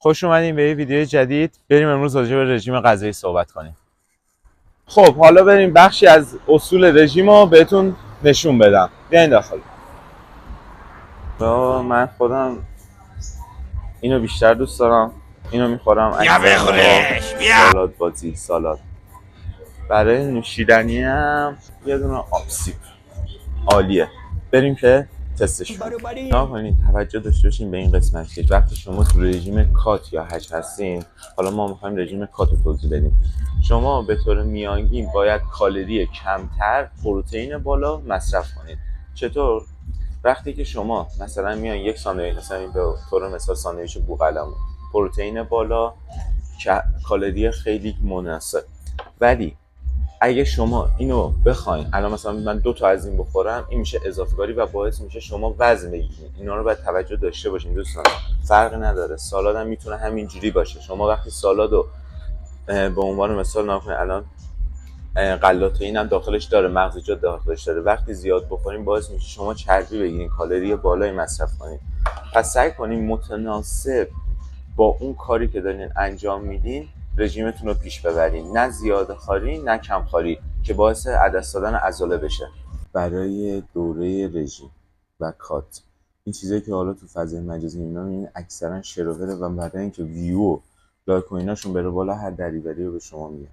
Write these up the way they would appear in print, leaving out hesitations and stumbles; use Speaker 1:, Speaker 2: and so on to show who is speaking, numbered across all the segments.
Speaker 1: خوش اومدیم به یه ویدیو جدید. بریم امروز راجع به رژیم غذایی صحبت کنیم. خب حالا بریم بخشی از اصول رژیم رو بهتون نشون بدم. بیاین داخل. من خودم اینو بیشتر دوست دارم. اینو میخورم.
Speaker 2: بیا بخورش بیا.
Speaker 1: سالاد بازی سالاد. برای نوشیدنی هم یه دونه آب سیب عالیه. بریم که تستش کنیم. کنید توجه داشته باشین به این قسمت که وقتی شما تو رژیم کات یا هج هستین، حالا ما میخوایم رژیم کات رو توضیح بدیم. شما به طور میانگین باید کالری کمتر، پروتئین بالا مصرف کنید. چطور؟ وقتی که شما مثلا میان یک ساندویچ، مثلا به طور مثال ساندویچ بوقلمون، پروتئین بالا، کالری خیلی مناسب. ولی اگه شما اینو بخواین، الان مثلا من 2 تا از این بخورم، این میشه اضافه کاری و باعث میشه شما وزن بگیرید. اینا رو باید توجه داشته باشین دوستان. فرقی نداره. سالاد هم میتونه همینجوری باشه. شما وقتی سالادو به عنوان مثال نگاه کنید، الان غلاتین هم داخلش داره، مغزیجات داخلش داره. وقتی زیاد بخورین باعث میشه شما چربی بگیرین، کالری بالایی مصرف کنین. پس سعی کنین متناسب با اون کاری که دارین انجام میدین رژیمتون رو پیش ببرین، نه زیاد خواری نه کم خواری که باعث عدس دادن عضله بشه. برای دوره رژیم و کات این چیزایی که حالا تو فضای مجازی اینا میبینین اکثرا شروره و برای اینکه ویو و لایک و ایناشون بره بالا هر دریوری رو به شما میگن.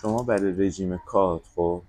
Speaker 1: شما برای رژیم کات خب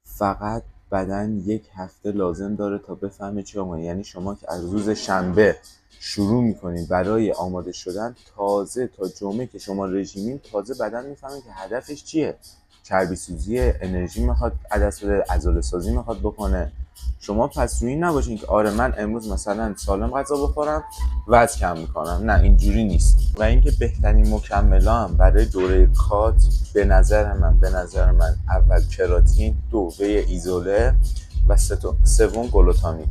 Speaker 1: فقط بدن 1 هفته لازم داره تا بفهمه چیکار. یعنی شما که از روز شنبه شروع میکنید برای آماده شدن، تازه تا جمعه که شما رژیمین تازه بدن میفهمه که هدفش چیه. چربی سوزی، انرژی میخواد عدس بده، عضله سازی میخواد بکنه. شما پس روی این نباشین که آره من امروز مثلا سالم غذا بخورم وزن کم میکنم. نه، اینجوری نیست. و اینکه بهترین مکملا هم برای دوره کات به نظر من اول کراتین، 2 وی ایزوله و سوم گلوتامین.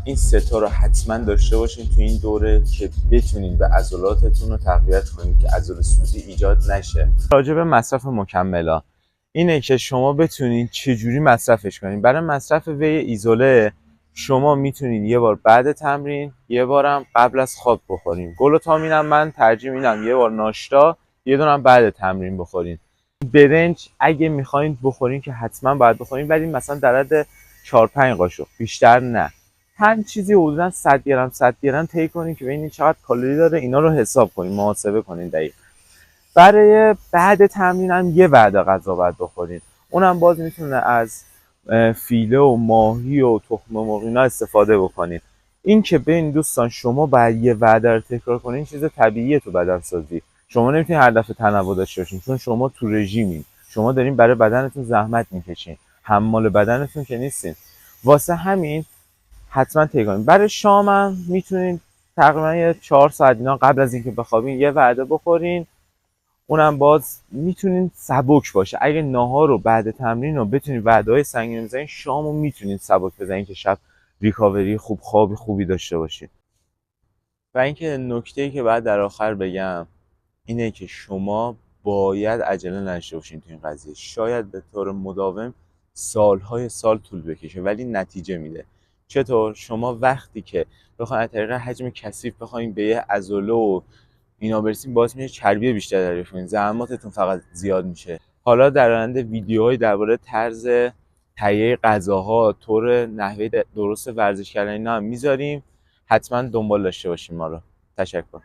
Speaker 1: این 3 تا رو حتما داشته باشین تو این دوره که بتونین به عضلاتتون رو تقویت کنین که عضله سوزی ایجاد نشه. راجع به مصرف مکملا اینه که شما بتونین چجوری مصرفش کنین. برای مصرف وی ایزوله شما میتونین یه بار بعد تمرین، یه بارم قبل از خواب بخورین. گلوتامین هم من ترجیح میدم یه بار ناشتا، یه دونم بعد تمرین بخورین. برنج اگه میخواین بخورین که حتما باید بخورین، ولی مثلا در حد 4-5 قاشق، بیشتر نه. هر چیزی حدودا 100 گرم طی کنین که ببینید چقدر کالری داره. اینا رو حساب کنین، محاسبه کنین دقیق. برای بعد تمرین هم یه وعده غذا باید بخورین. اونم باز میتونه از فیله و ماهی و تخم مرغ اینا استفاده بکنین. این که ببین دوستان، شما باید یه وعده رو تکرار کنین، چیز طبیعیه تو بدن سازی. شما نمیتونین هر دفعه تنوع داشته باشین، چون شما تو رژیمین. شما دارین برای بدنتون زحمت میکشین، حمال بدنتون که نیستین. واسه همین حتما طی کنین. برای شام هم میتونین تقریبا 4 ساعت اینا قبل از اینکه بخوابین یه وعده بخورین. اونم باز میتونین سبک باشه. اگه ناهار رو بعد تمرین رو بتونین وعده‌های سنگین بزنین، شام رو میتونین سبک بزنین که شب ریکاوری خوب، خواب خوبی داشته باشین. و اینکه نکته‌ای که بعد در آخر بگم اینه که شما باید عجله نداشته باشین تو این قضیه. شاید به طور مداوم سالهای سال طول بکشه ولی نتیجه میده. چطور؟ شما وقتی که بخواید از طریق حجم کثیف بخواید به یه عضله و اینا برسیم، باعث میشه چربی بیشتر دریافت کنید، زحماتتون فقط زیاد میشه. حالا در آینده ویدیوهایی درباره طرز تهیه غذاها، طور نحوه درست ورزش کردن اینا هم میذاریم. حتما دنبال داشته باشیم ما رو. تشکر.